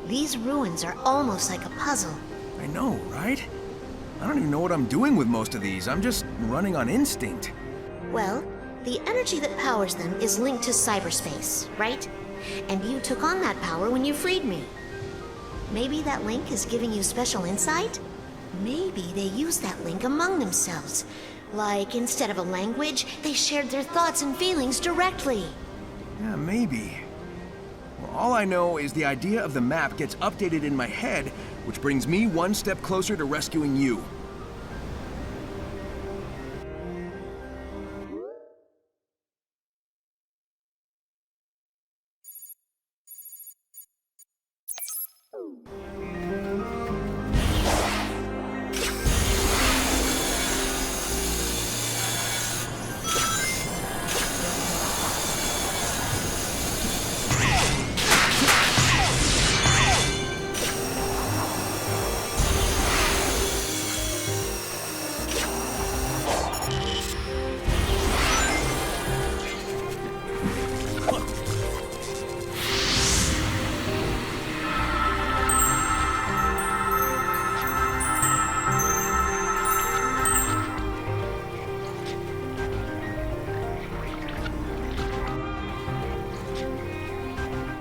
These ruins are almost like a puzzle. I know, right? I don't even know what I'm doing with most of these. I'm just running on instinct. Well, the energy that powers them is linked to cyberspace, right? And you took on that power when you freed me. Maybe that link is giving you special insight? Maybe they use that link among themselves. Like, instead of a language, they shared their thoughts and feelings directly. Yeah, maybe. Well, all I know is the idea of the map gets updated in my head, which brings me one step closer to rescuing you.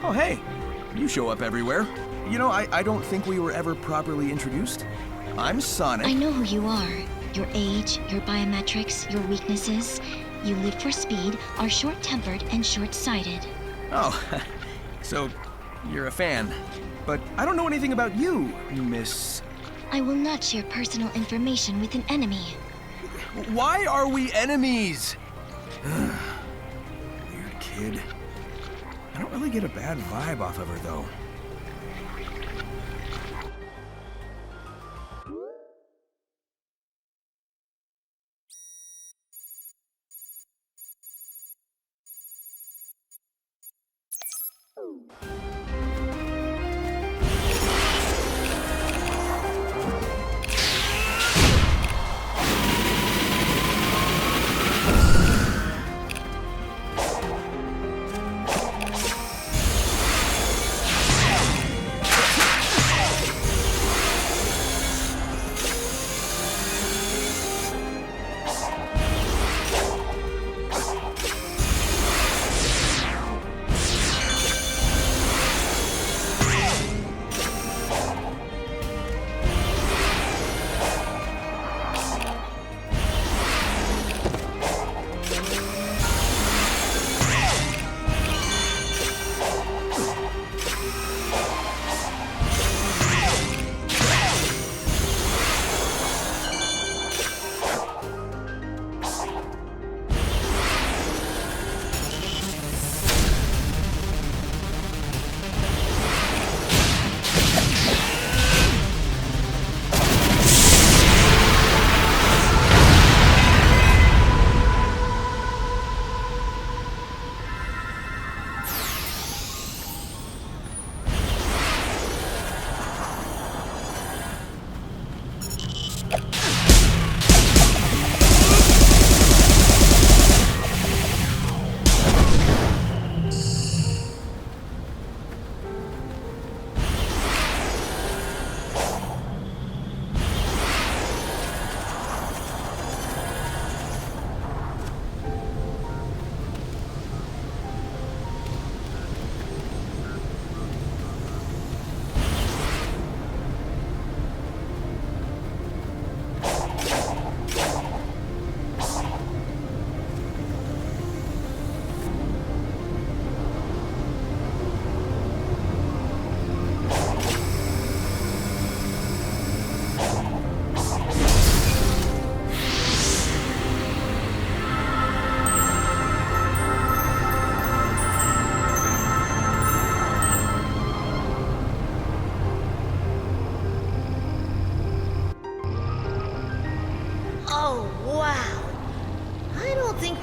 Oh, hey, you show up everywhere. You know, I don't think we were ever properly introduced. I'm Sonic. I know who you are. Your age, your biometrics, your weaknesses. You live for speed, are short-tempered and short-sighted. Oh, so you're a fan. But I don't know anything about you, Miss... I will not share personal information with an enemy. Why are we enemies? Weird kid. I don't really get a bad vibe off of her, though.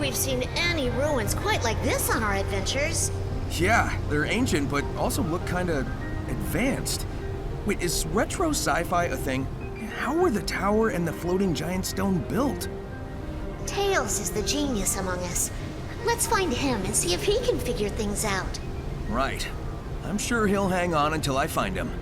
we've seen any ruins quite like this on our adventures. Yeah, they're ancient, but also look kinda advanced. Wait, is retro sci-fi a thing? How were the tower and the floating giant stone built? Tails is the genius among us. Let's find him and see if he can figure things out. Right. I'm sure he'll hang on until I find him.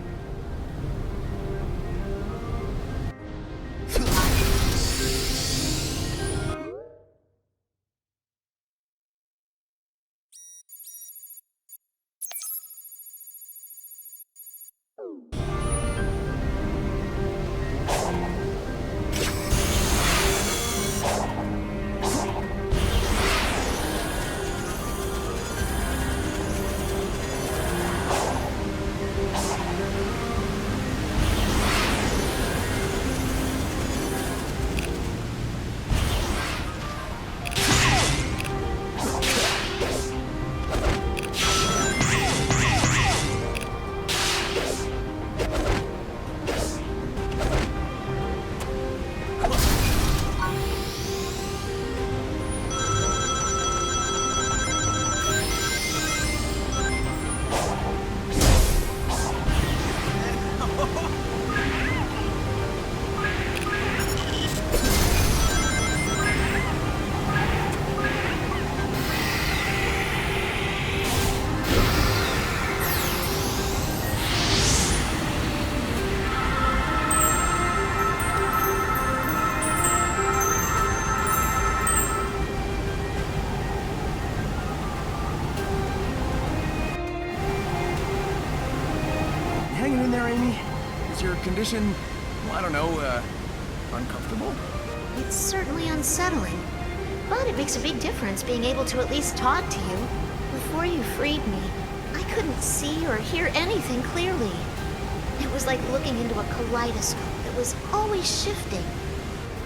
Hanging in there, Amy? Is your condition, well, I don't know, uncomfortable? It's certainly unsettling, but it makes a big difference being able to at least talk to you. Before you freed me, I couldn't see or hear anything clearly. It was like looking into a kaleidoscope that was always shifting.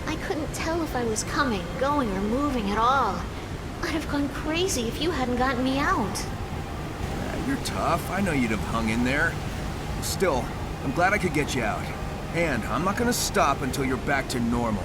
I couldn't tell if I was coming, going, or moving at all. I'd have gone crazy if you hadn't gotten me out. You're tough. I know you'd have hung in there. Still, I'm glad I could get you out. And I'm not gonna stop until you're back to normal.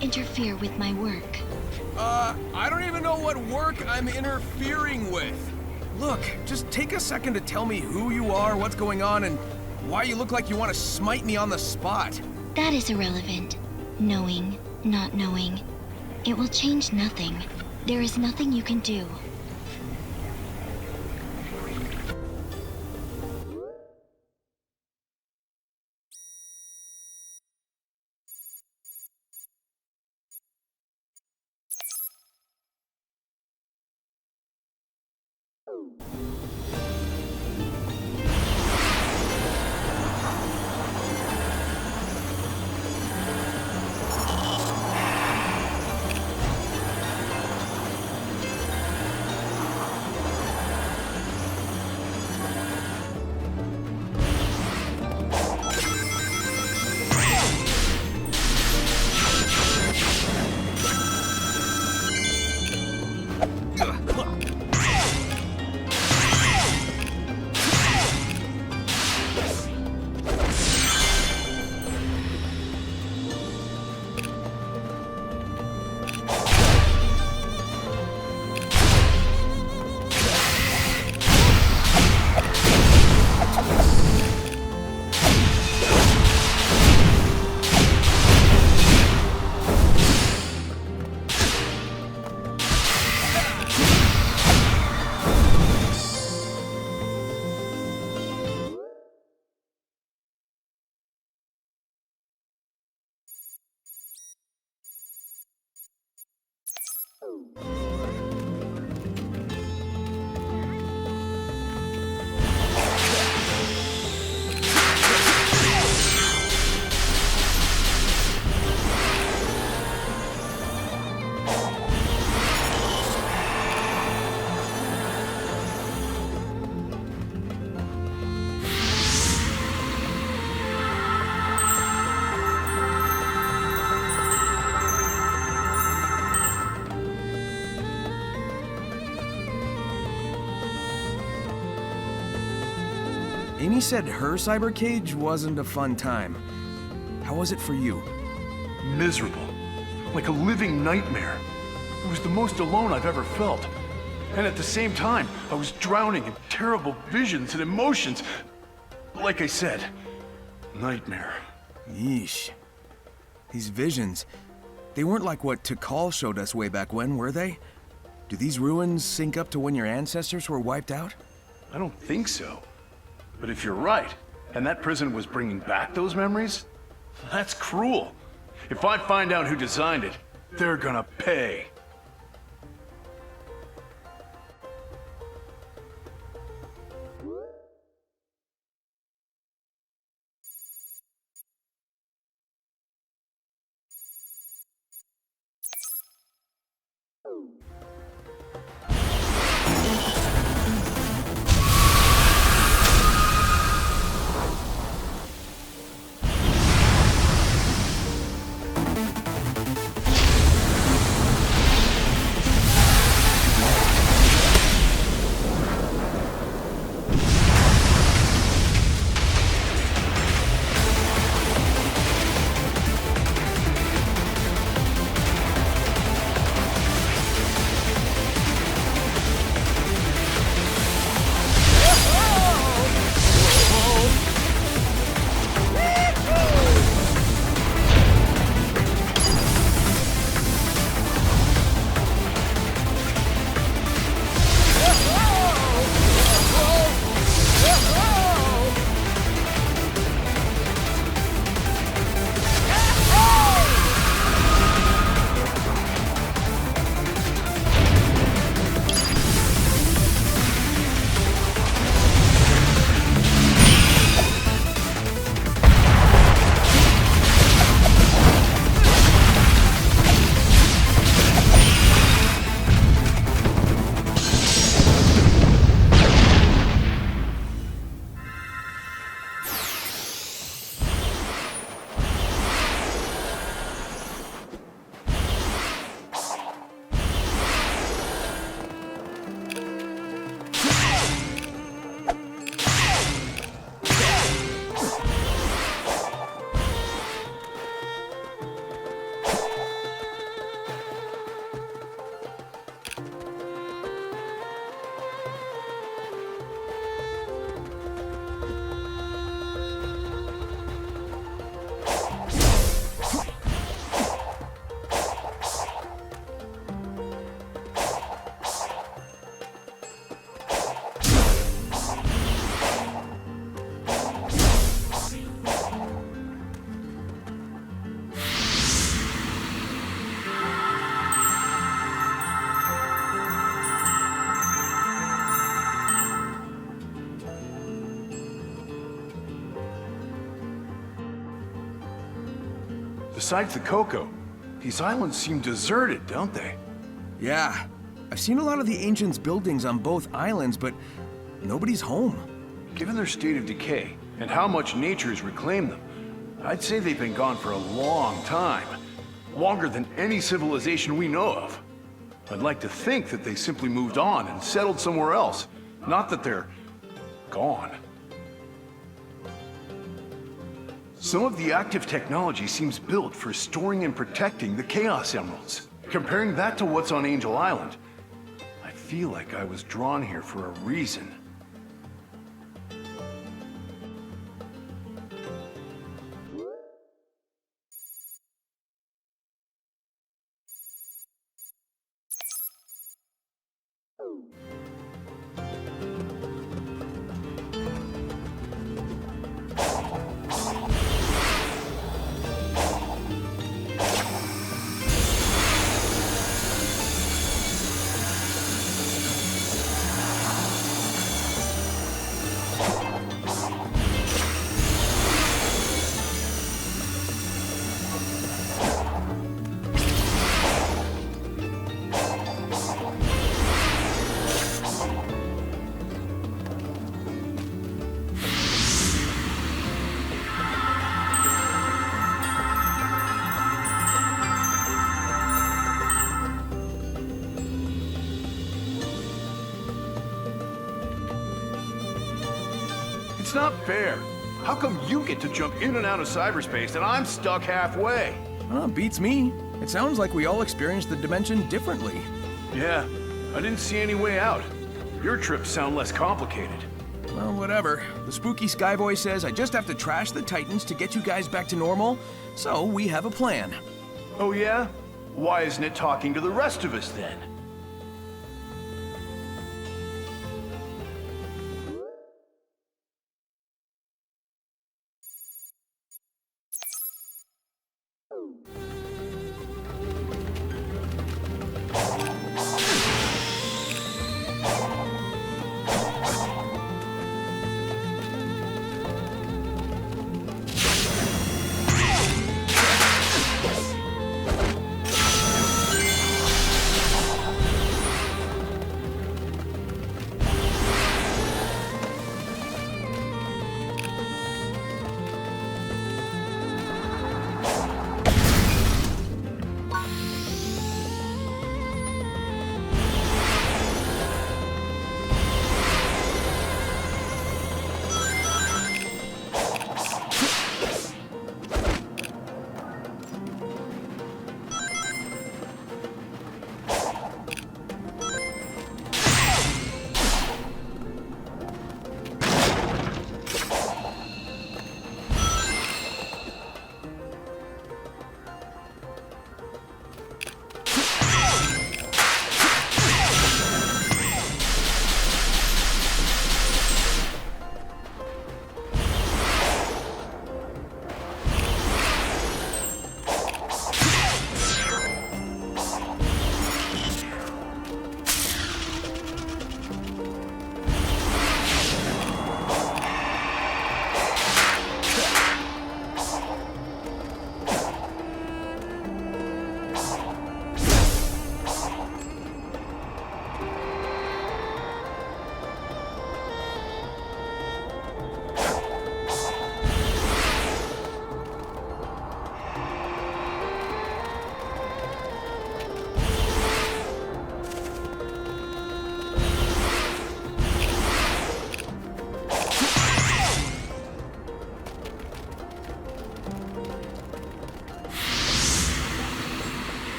Interfere with my work. I don't even know what work I'm interfering with. Look, just take a second to tell me who you are, what's going on, and why you look like you want to smite me on the spot. That is irrelevant. Knowing, not knowing. It will change nothing. There is nothing you can do. Amy said her cyber cage wasn't a fun time. How was it for you? Miserable. Like a living nightmare. It was the most alone I've ever felt. And at the same time, I was drowning in terrible visions and emotions. Like I said, nightmare. Yeesh. These visions, they weren't like what Tikal showed us way back when, were they? Do these ruins sync up to when your ancestors were wiped out? I don't think so. But if you're right, and that prison was bringing back those memories, that's cruel. If I find out who designed it, they're gonna pay. Besides the cocoa, these islands seem deserted, don't they? Yeah. I've seen a lot of the ancients' buildings on both islands, but nobody's home. Given their state of decay, and how much nature has reclaimed them, I'd say they've been gone for a long time. Longer than any civilization we know of. I'd like to think that they simply moved on and settled somewhere else, not that they're gone. Some of the active technology seems built for storing and protecting the Chaos Emeralds. Comparing that to what's on Angel Island, I feel like I was drawn here for a reason. It's not fair. How come you get to jump in and out of cyberspace and I'm stuck halfway? Beats me. It sounds like we all experienced the dimension differently. Yeah, I didn't see any way out. Your trips sound less complicated. Well, whatever. The spooky Skyboy says I just have to trash the Titans to get you guys back to normal, so we have a plan. Oh yeah? Why isn't it talking to the rest of us then?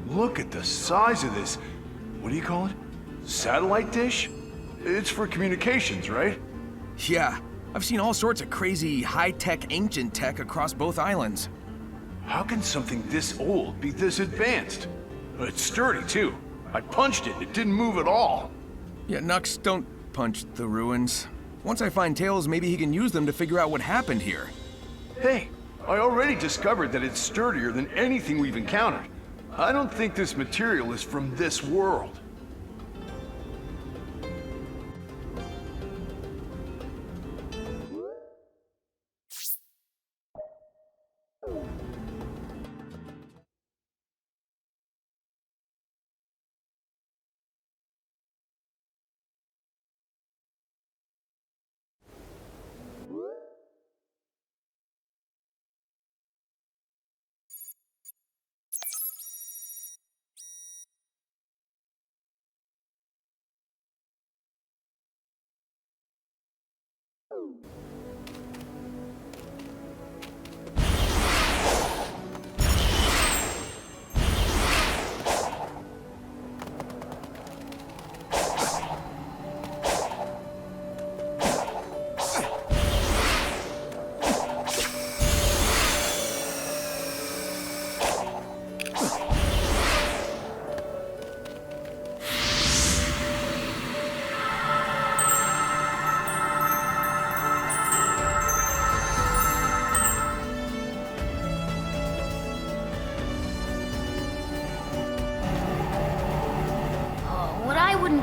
Look at the size of this, what do you call it? Satellite dish? It's for communications, right? Yeah, I've seen all sorts of crazy high-tech ancient tech across both islands. How can something this old be this advanced? It's sturdy too. I punched it, it didn't move at all. Yeah, Nux, don't punch the ruins. Once I find Tails, maybe he can use them to figure out what happened here. Hey, I already discovered that it's sturdier than anything we've encountered. I don't think this material is from this world.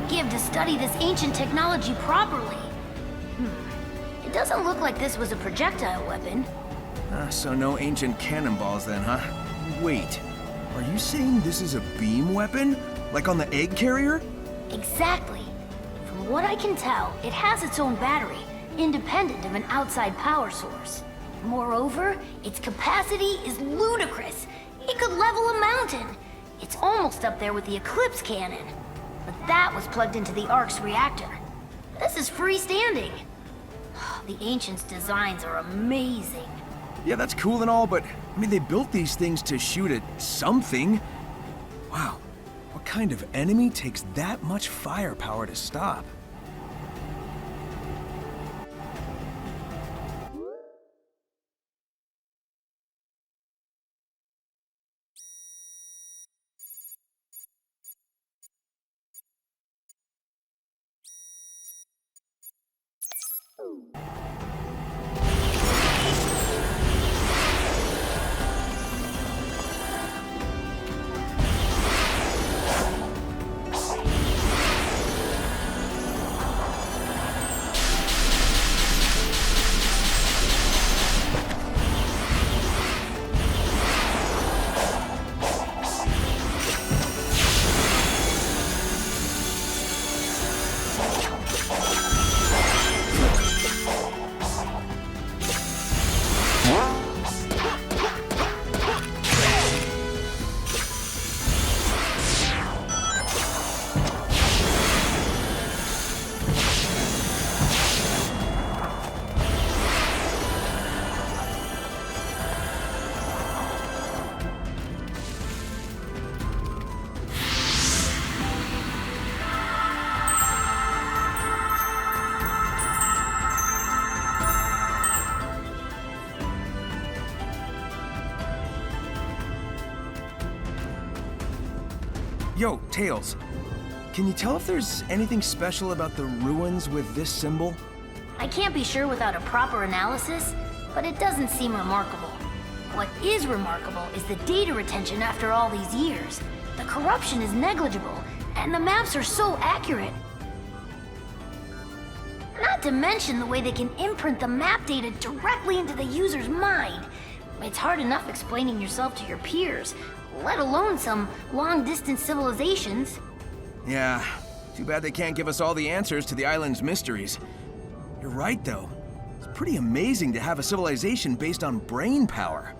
Give to study this ancient technology properly. It doesn't look like this was a projectile weapon. So no ancient cannonballs then, huh? Wait, are you saying this is a beam weapon? Like on the egg carrier? Exactly. From what I can tell, it has its own battery, independent of an outside power source. Moreover, its capacity is ludicrous. It could level a mountain. It's almost up there with the Eclipse cannon. But that was plugged into the Ark's reactor. This is freestanding. The Ancients' designs are amazing. Yeah, that's cool and all, but I mean, they built these things to shoot at something. Wow, what kind of enemy takes that much firepower to stop? Yo, Tails, can you tell if there's anything special about the ruins with this symbol? I can't be sure without a proper analysis, but it doesn't seem remarkable. What is remarkable is the data retention after all these years. The corruption is negligible, and the maps are so accurate. Not to mention the way they can imprint the map data directly into the user's mind. It's hard enough explaining yourself to your peers, let alone some long-distance civilizations. Yeah, too bad they can't give us all the answers to the island's mysteries. You're right, though. It's pretty amazing to have a civilization based on brain power.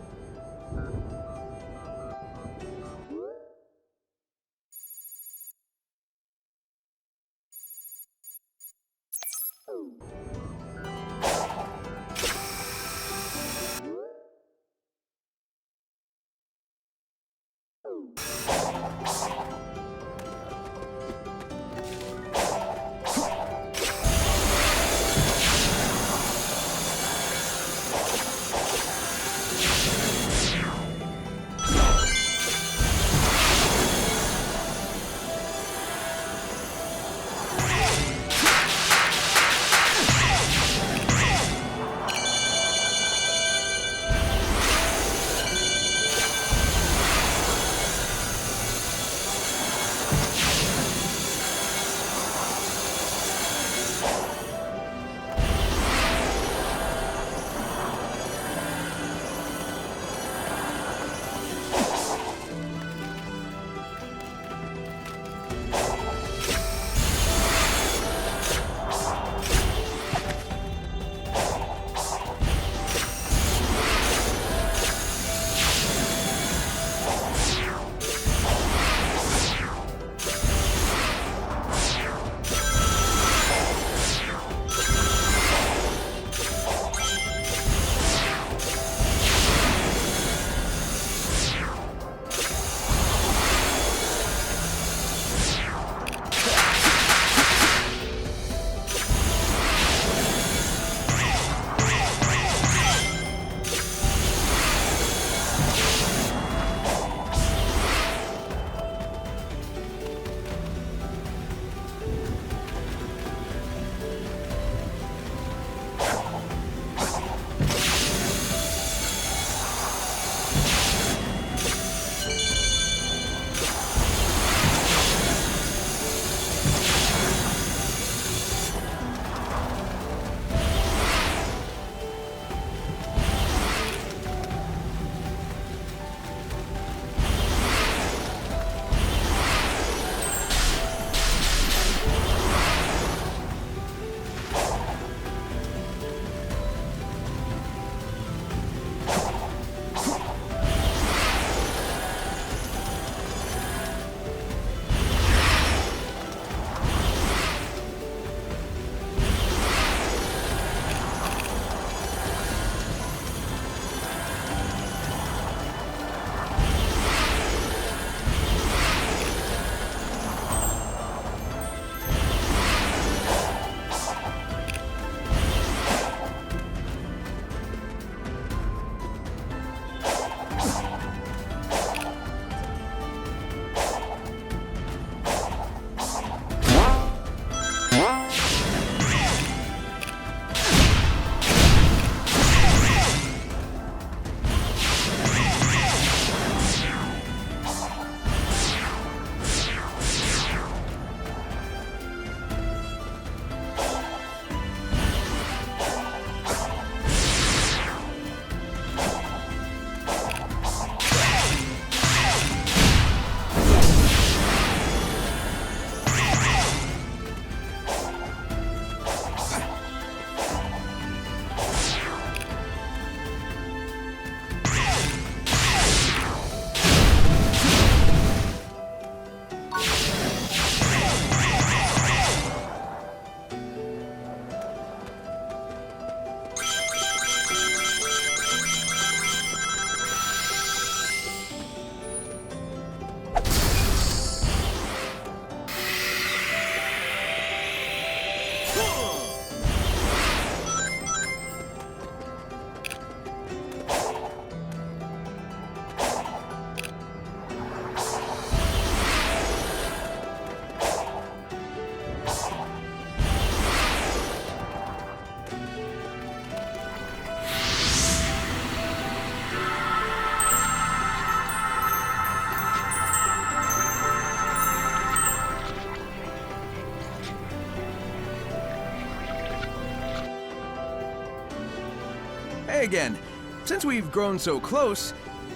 Hey again. Since we've grown so close,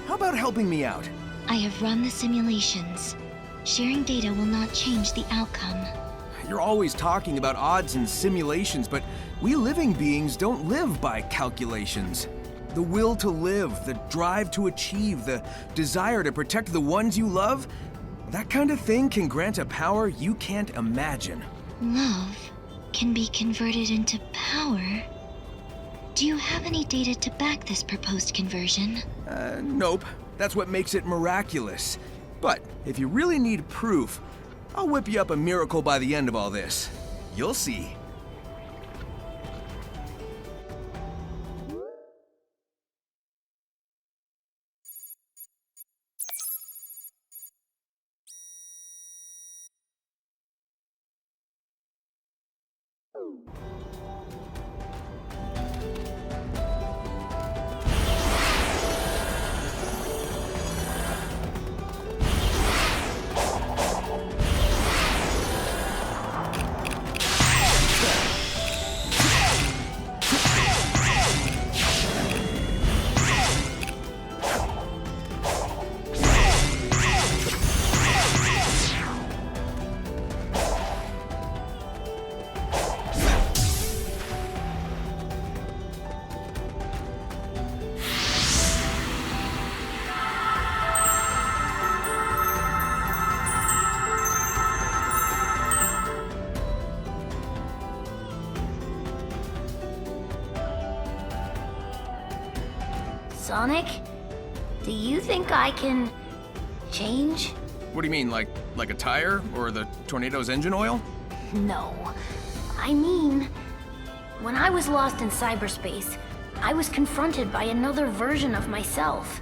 how about helping me out? I have run the simulations. Sharing data will not change the outcome. You're always talking about odds and simulations, but we living beings don't live by calculations. The will to live, the drive to achieve, the desire to protect the ones you love, that kind of thing can grant a power you can't imagine. Love can be converted into power. Do you have any data to back this proposed conversion? Nope. That's what makes it miraculous. But if you really need proof, I'll whip you up a miracle by the end of all this. You'll see. Sonic, do you think I can change? What do you mean, like a tire or the tornado's engine oil? No. I mean, when I was lost in cyberspace, I was confronted by another version of myself.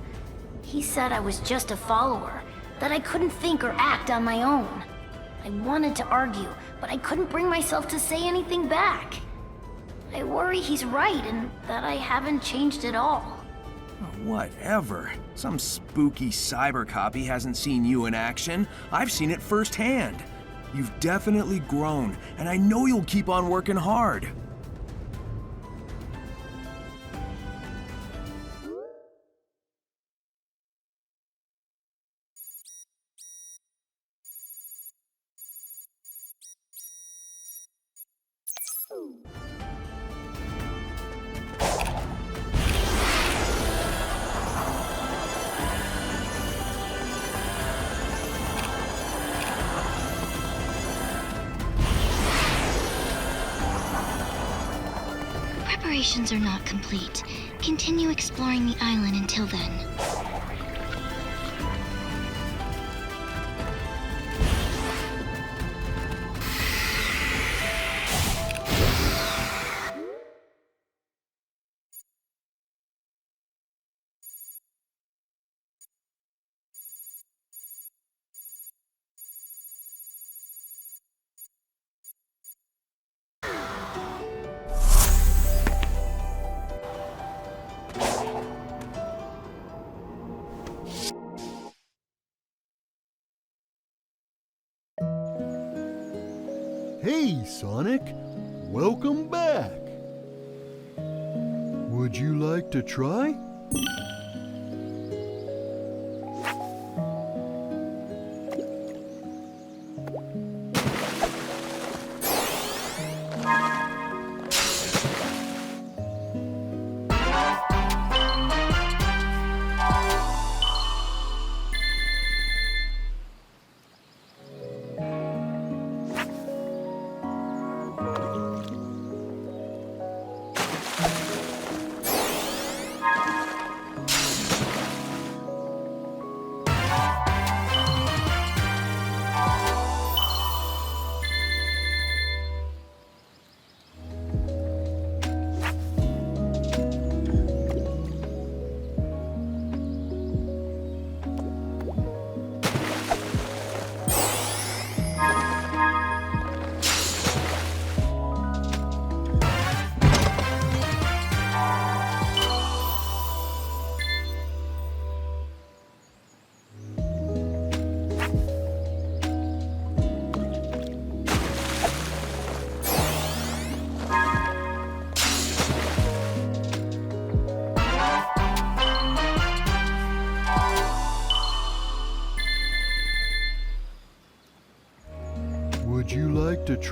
He said I was just a follower, that I couldn't think or act on my own. I wanted to argue, but I couldn't bring myself to say anything back. I worry he's right and that I haven't changed at all. Whatever. Some spooky cyber copy hasn't seen you in action. I've seen it firsthand. You've definitely grown, and I know you'll keep on working hard. Preparations are not complete. Continue exploring the island until then. Hey, Sonic. Welcome back. Would you like to try?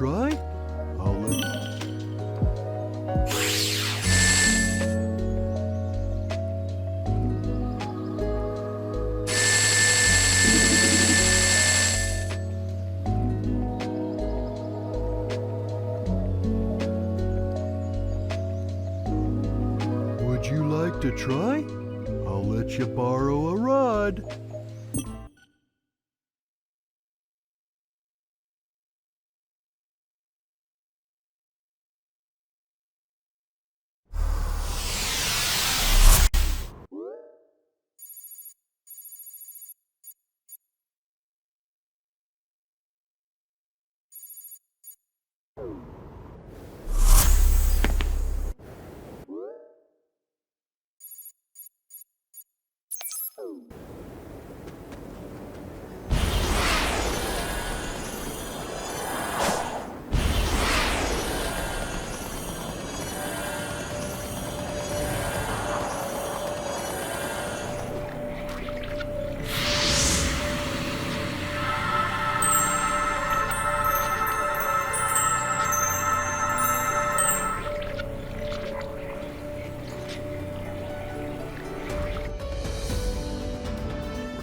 try? I'll let... Would you like to try? I'll let you borrow a rod.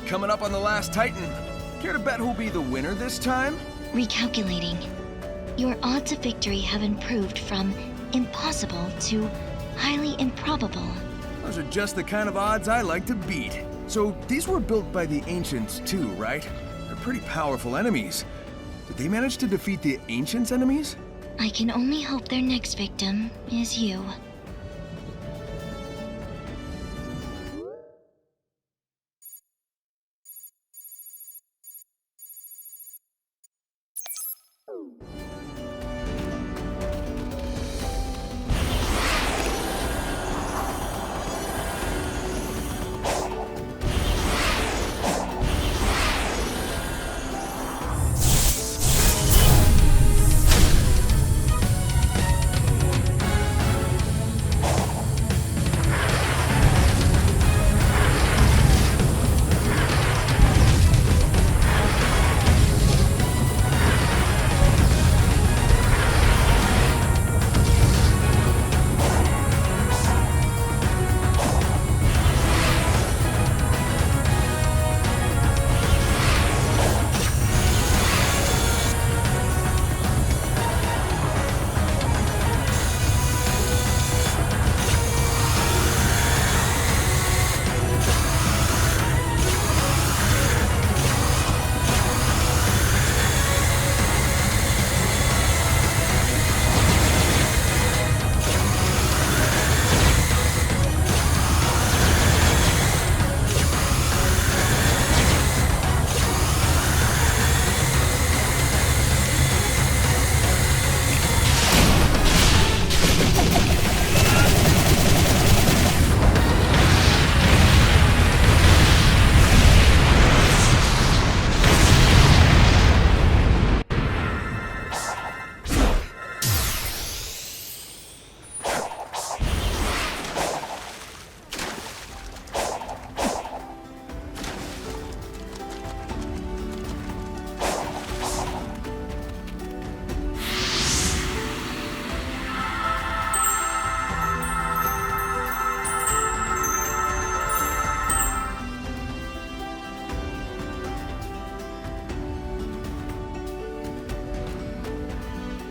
Coming up on the last Titan. Care to bet who'll be the winner this time? Recalculating. Your odds of victory have improved from impossible to highly improbable. Those are just the kind of odds I like to beat. So these were built by the Ancients too, right? They're pretty powerful enemies. Did they manage to defeat the Ancients' enemies? I can only hope their next victim is you.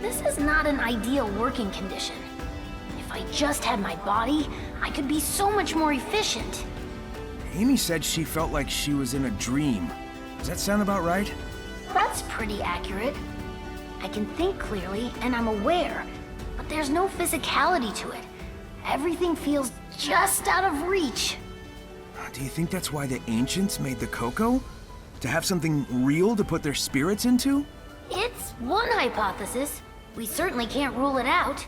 This is not an ideal working condition. If I just had my body, I could be so much more efficient. Amy said she felt like she was in a dream. Does that sound about right? That's pretty accurate. I can think clearly, and I'm aware, but there's no physicality to it. Everything feels just out of reach. Do you think that's why the Ancients made the cocoa? To have something real to put their spirits into? It's one hypothesis. We certainly can't rule it out.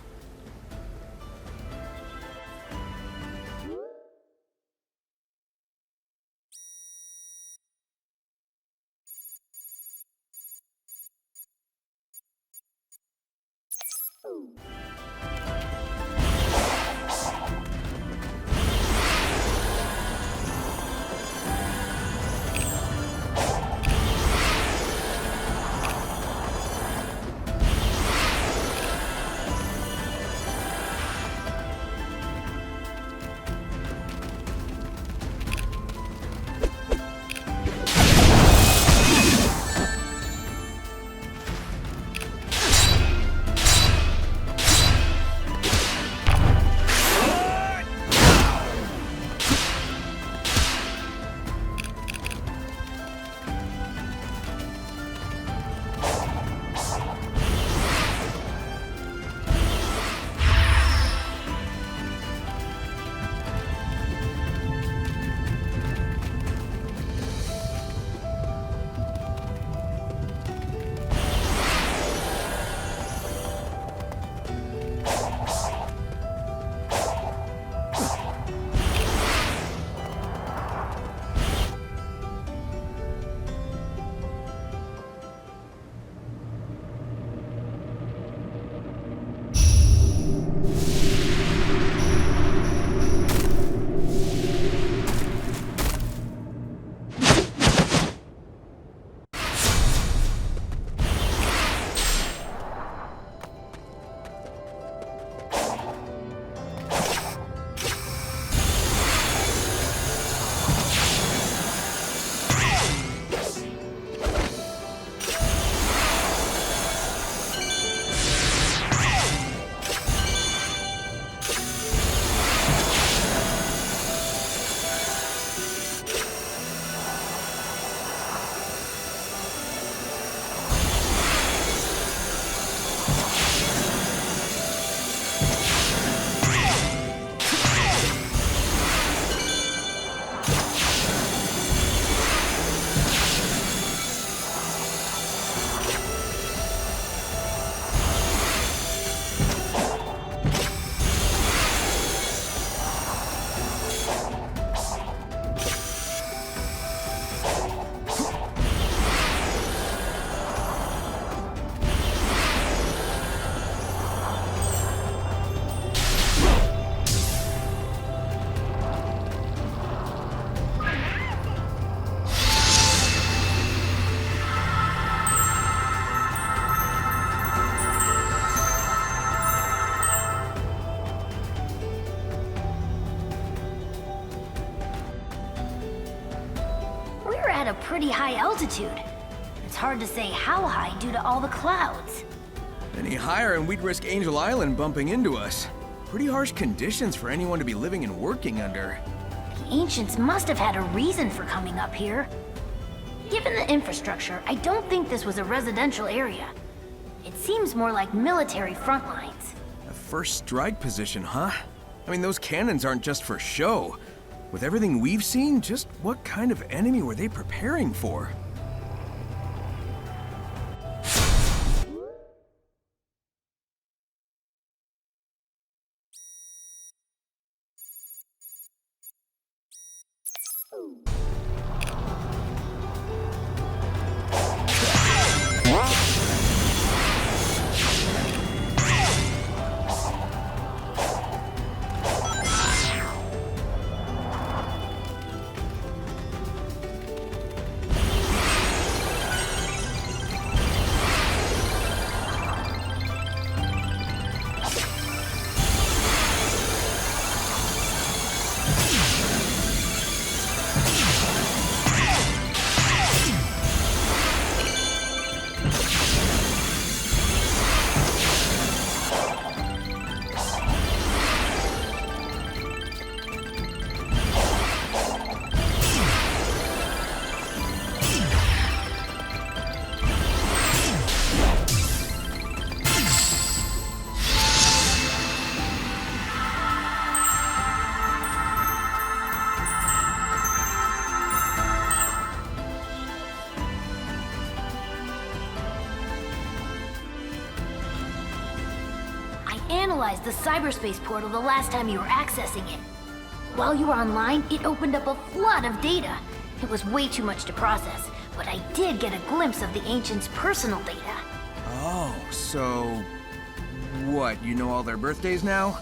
a pretty high altitude. It's hard to say how high due to all the clouds. Any higher and we'd risk Angel Island bumping into us. Pretty harsh conditions for anyone to be living and working under. The ancients must have had a reason for coming up here. Given the infrastructure, I don't think this was a residential area. It seems more like military front lines. A first strike position, huh? I mean, those cannons aren't just for show. With everything we've seen, just what kind of enemy were they preparing for? Analyzed the cyberspace portal the last time you were accessing it. While you were online, it opened up a flood of data. It was way too much to process, but I did get a glimpse of the ancients' personal data. Oh, so... what, you know all their birthdays now?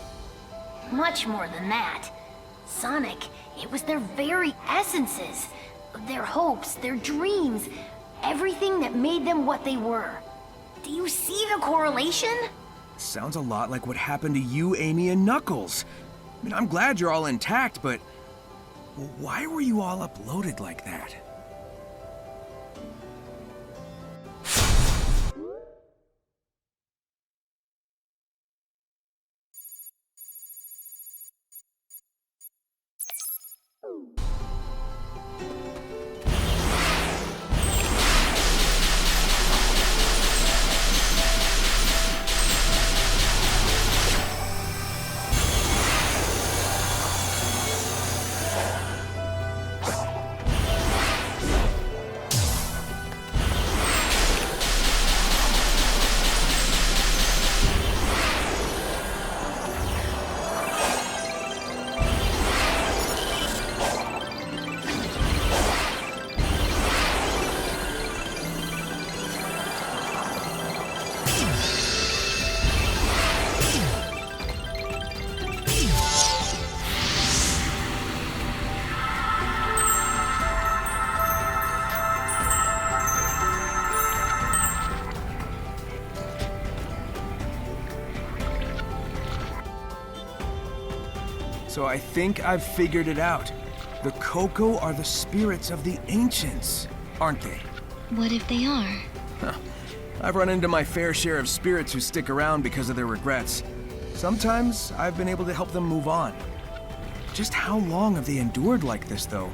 Much more than that. Sonic, it was their very essences. Their hopes, their dreams, everything that made them what they were. Do you see the correlation? Sounds a lot like what happened to you, Amy, and Knuckles. I mean, I'm glad you're all intact, but why were you all uploaded like that? So I think I've figured it out. The Coco are the spirits of the ancients, aren't they? What if they are? I've run into my fair share of spirits who stick around because of their regrets. Sometimes I've been able to help them move on. Just how long have they endured like this, though?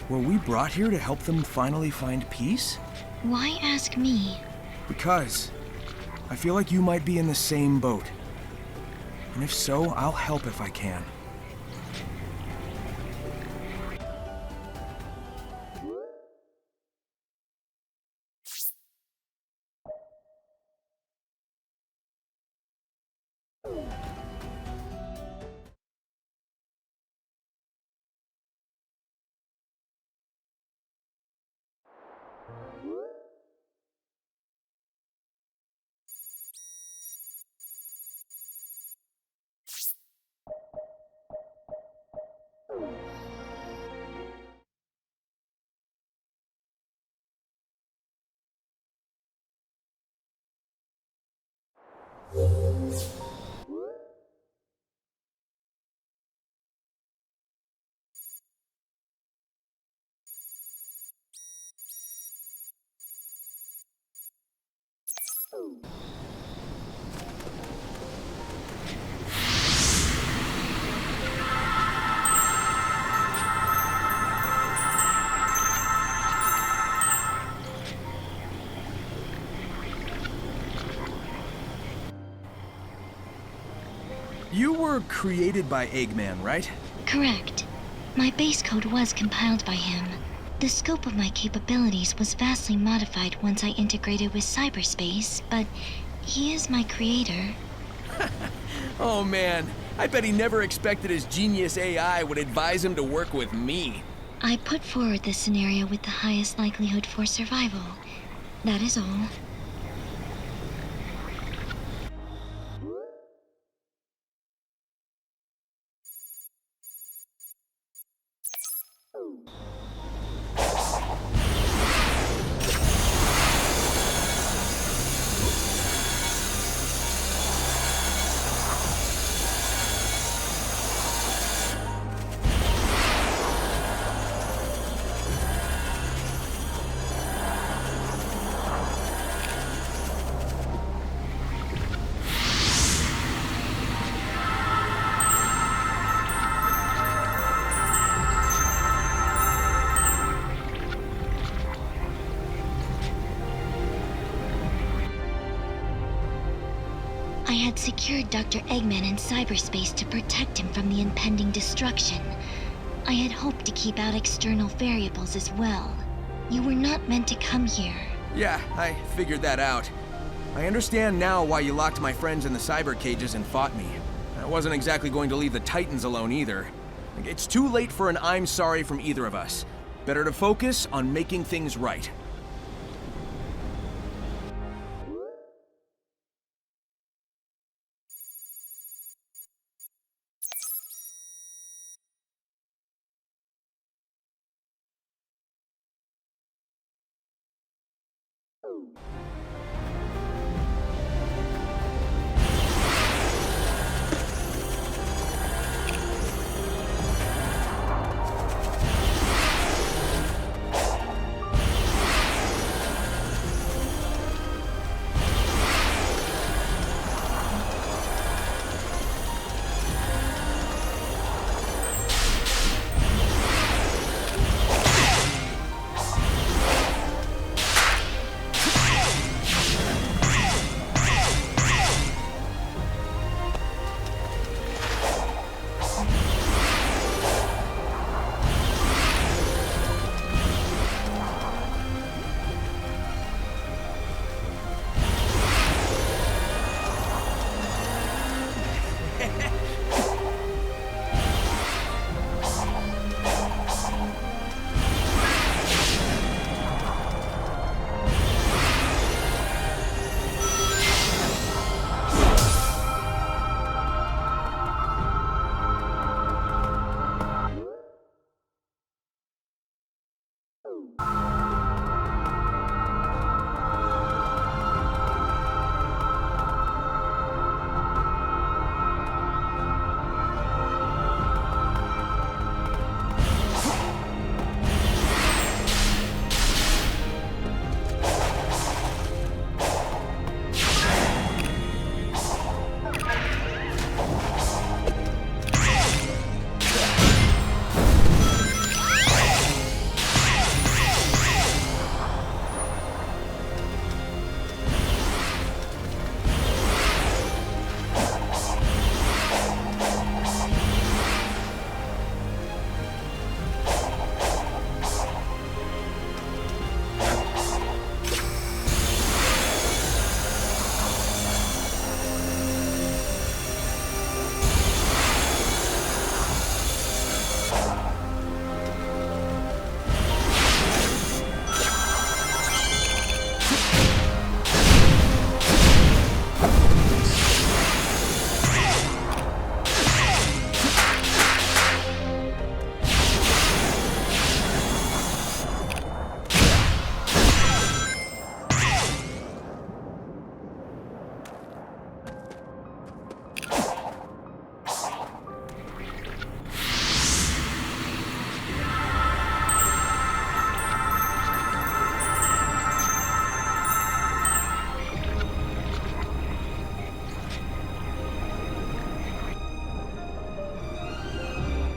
Were we brought here to help them finally find peace? Why ask me? Because I feel like you might be in the same boat. And if so, I'll help if I can. were created by Eggman, right? Correct. My base code was compiled by him. The scope of my capabilities was vastly modified once I integrated with cyberspace, but he is my creator. Oh man, I bet he never expected his genius AI would advise him to work with me. I put forward the scenario with the highest likelihood for survival. That is all. I had secured Dr. Eggman in cyberspace to protect him from the impending destruction. I had hoped to keep out external variables as well. You were not meant to come here. Yeah, I figured that out. I understand now why you locked my friends in the cyber cages and fought me. I wasn't exactly going to leave the Titans alone either. It's too late for an I'm sorry from either of us. Better to focus on making things right.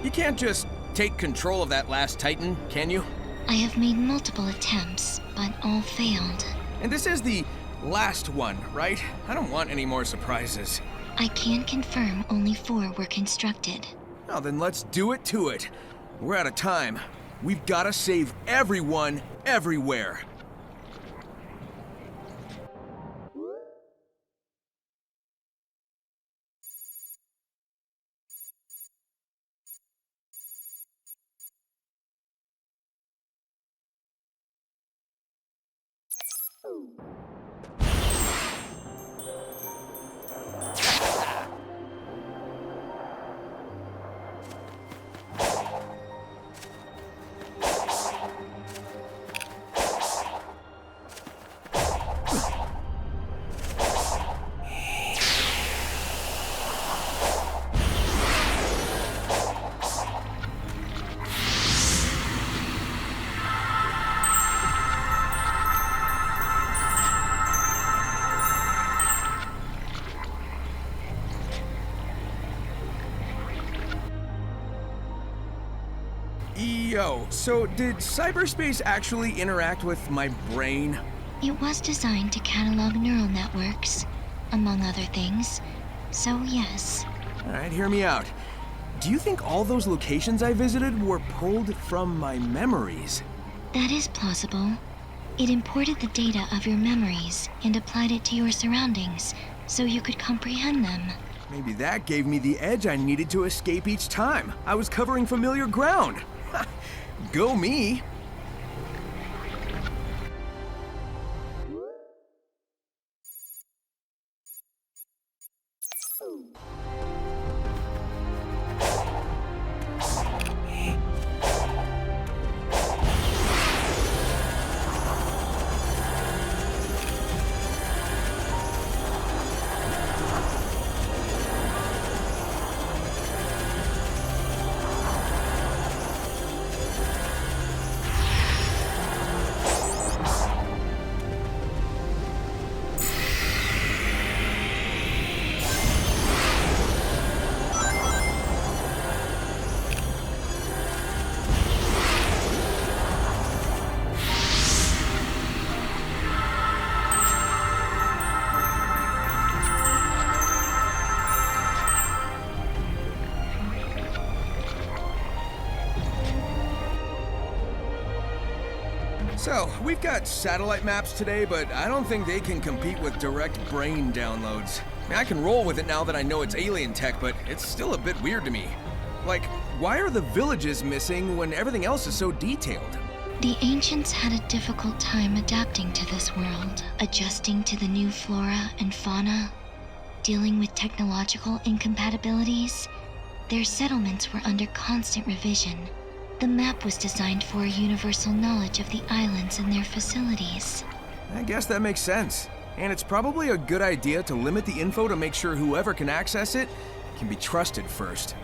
You can't just take control of that last Titan, can you? I have made multiple attempts, but all failed. And this is the last one, right? I don't want any more surprises. I can confirm only 4 were constructed. Well, then let's do it to it. We're out of time. We've got to save everyone, everywhere. Yo, so did cyberspace actually interact with my brain? It was designed to catalog neural networks, among other things. So yes. Alright, hear me out. Do you think all those locations I visited were pulled from my memories? That is plausible. It imported the data of your memories and applied it to your surroundings, so you could comprehend them. Maybe that gave me the edge I needed to escape each time. I was covering familiar ground. Go me! So, we've got satellite maps today, but I don't think they can compete with direct brain downloads. I can roll with it now that I know it's alien tech, but it's still a bit weird to me. Like, why are the villages missing when everything else is so detailed? The ancients had a difficult time adapting to this world, adjusting to the new flora and fauna, dealing with technological incompatibilities. Their settlements were under constant revision. The map was designed for a universal knowledge of the islands and their facilities. I guess that makes sense. And it's probably a good idea to limit the info to make sure whoever can access it can be trusted first.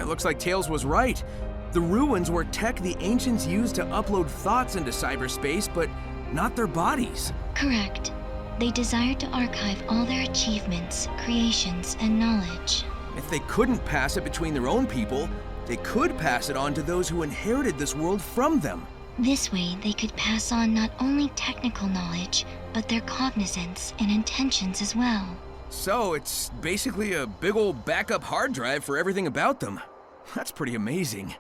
Looks like Tails was right. The ruins were tech the ancients used to upload thoughts into cyberspace, but not their bodies. Correct. They desired to archive all their achievements, creations, and knowledge. If they couldn't pass it between their own people, they could pass it on to those who inherited this world from them. This way, they could pass on not only technical knowledge, but their cognizance and intentions as well. So it's basically a big old backup hard drive for everything about them. That's pretty amazing.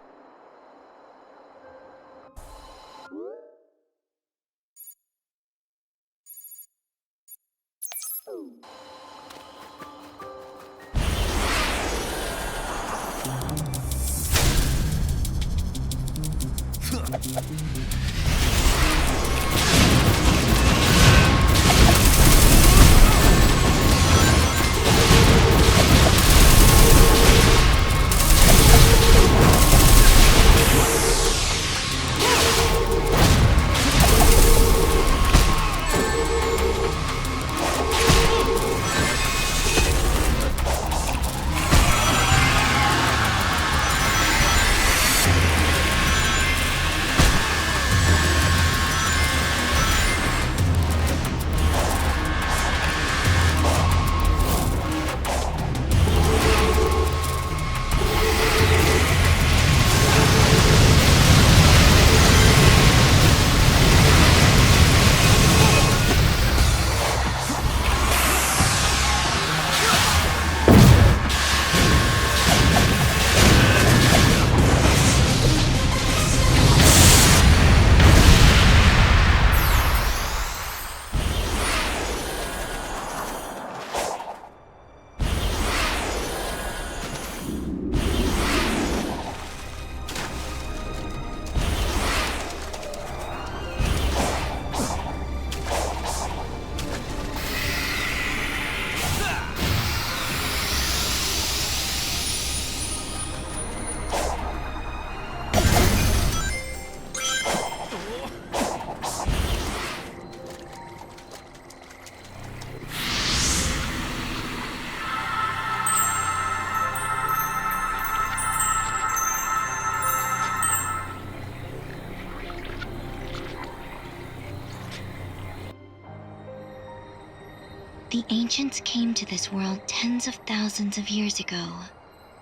The ancients came to this world tens of thousands of years ago.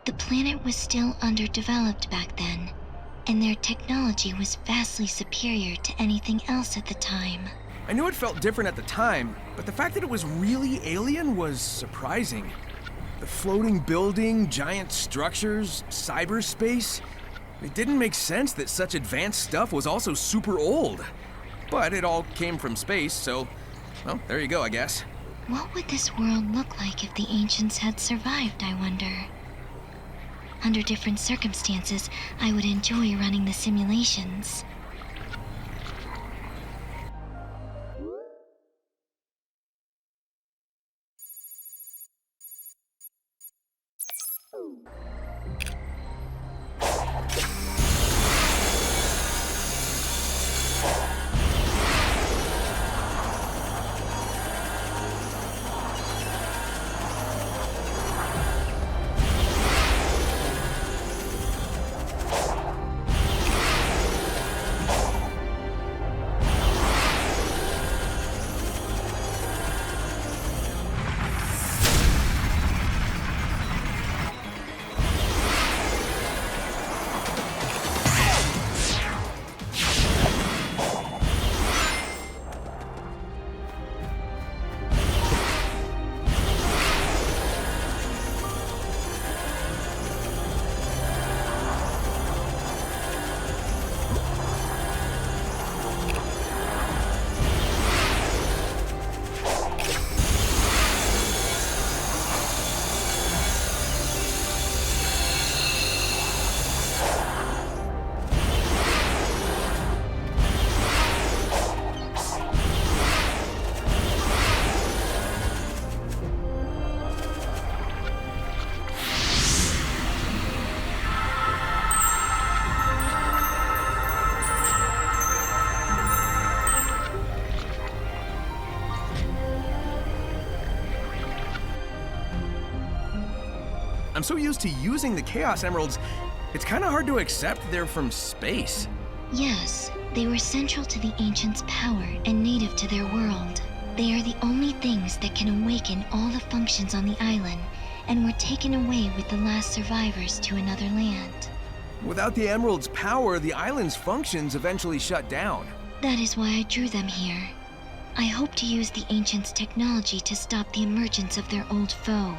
The planet was still underdeveloped back then, and their technology was vastly superior to anything else at the time. I knew it felt different at the time, but the fact that it was really alien was surprising. The floating building, giant structures, cyberspace. It didn't make sense that such advanced stuff was also super old. But it all came from space, so, well, there you go, I guess. What would this world look like if the ancients had survived, I wonder? Under different circumstances, I would enjoy running the simulations. I'm so used to using the Chaos Emeralds, it's kind of hard to accept they're from space. Yes, they were central to the ancients' power and native to their world. They are the only things that can awaken all the functions on the island, and were taken away with the last survivors to another land. Without the Emerald's power, the island's functions eventually shut down. That is why I drew them here. I hope to use the ancients' technology to stop the emergence of their old foe.